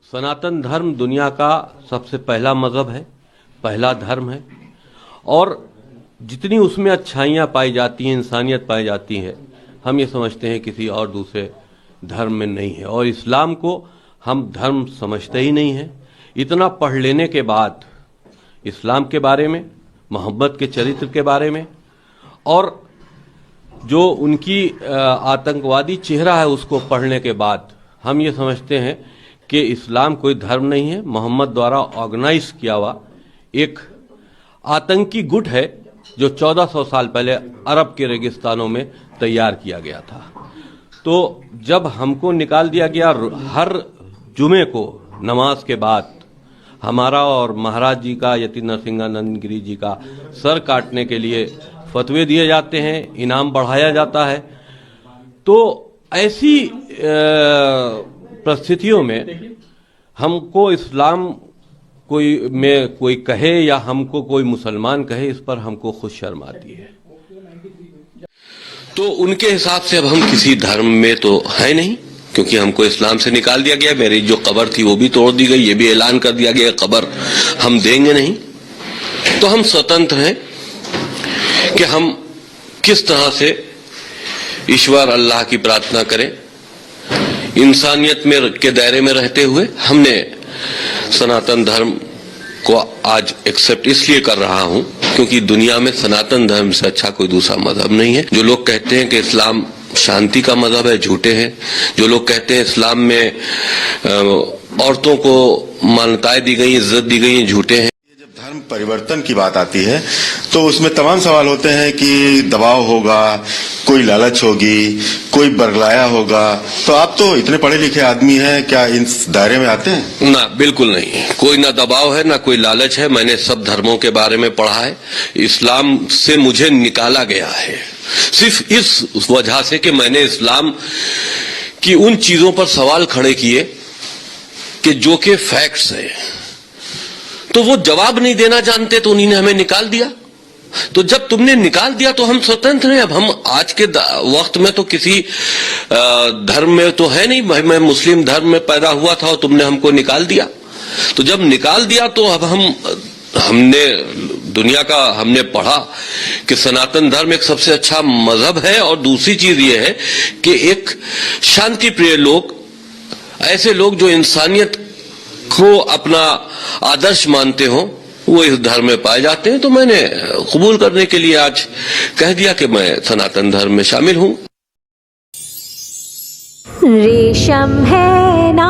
सनातन धर्म दुनिया का सबसे पहला मजहब है, पहला धर्म है और जितनी उसमें अच्छाइयाँ पाई जाती हैं, इंसानियत पाई जाती है, हम ये समझते हैं किसी और दूसरे धर्म में नहीं है। और इस्लाम को हम धर्म समझते ही नहीं हैं। इतना पढ़ लेने के बाद इस्लाम के बारे में, मोहम्मद के चरित्र के बारे में और जो उनकी आतंकवादी चेहरा है उसको पढ़ने के बाद हम ये समझते हैं कि इस्लाम कोई धर्म नहीं है, मोहम्मद द्वारा ऑर्गेनाइज किया हुआ एक आतंकी गुट है जो 1400 साल पहले अरब के रेगिस्तानों में तैयार किया गया था। तो जब हमको निकाल दिया गया, हर जुमे को नमाज के बाद हमारा और महाराज जी का, यति नरसिंहानंद गिरी जी का सर काटने के लिए फतवे दिए जाते हैं, इनाम बढ़ाया जाता है। तो ऐसी परिस्थितियों में हमको इस्लाम कोई कहे या हमको कोई मुसलमान कहे, इस पर हमको खुद शर्म आती है। तो उनके हिसाब से अब हम किसी धर्म में तो है नहीं, क्योंकि हमको इस्लाम से निकाल दिया गया। मेरी जो कब्र थी वो भी तोड़ दी गई, ये भी ऐलान कर दिया गया कब्र हम देंगे नहीं। तो हम स्वतंत्र हैं कि हम किस तरह से ईश्वर अल्लाह की प्रार्थना करें। इंसानियत में के दायरे में रहते हुए हमने सनातन धर्म को आज एक्सेप्ट इसलिए कर रहा हूं क्योंकि दुनिया में सनातन धर्म से अच्छा कोई दूसरा मजहब नहीं है। जो लोग कहते हैं कि इस्लाम शांति का मजहब है, झूठे हैं। जो लोग कहते हैं इस्लाम में औरतों को मान्यताएं दी गई, इज्जत दी गई, झूठे हैं। जब धर्म परिवर्तन की बात आती है तो उसमें तमाम सवाल होते हैं कि दबाव होगा, कोई लालच होगी, कोई बरगलाया होगा। तो आप तो इतने पढ़े लिखे आदमी हैं, क्या इस दायरे में आते हैं? ना, बिल्कुल नहीं। कोई ना दबाव है, ना कोई लालच है। मैंने सब धर्मों के बारे में पढ़ा है। इस्लाम से मुझे निकाला गया है सिर्फ इस वजह से कि मैंने इस्लाम की उन चीजों पर सवाल खड़े किए कि जो कि फैक्ट्स है। तो वो जवाब नहीं देना जानते, तो उन्हीं ने हमें निकाल दिया। तो जब तुमने निकाल दिया तो हम स्वतंत्र हैं। अब हम आज के वक्त में तो किसी धर्म में तो है नहीं। मैं मुस्लिम धर्म में पैदा हुआ था और तुमने हमको निकाल दिया। तो जब निकाल दिया तो अब हमने दुनिया का हमने पढ़ा कि सनातन धर्म एक सबसे अच्छा मजहब है। और दूसरी चीज ये है कि एक शांति प्रिय लोग, ऐसे लोग जो इंसानियत को अपना आदर्श मानते हो, वो इस धर्म में पाए जाते हैं। तो मैंने कबूल करने के लिए आज कह दिया कि मैं सनातन धर्म में शामिल हूं। रेशम है ना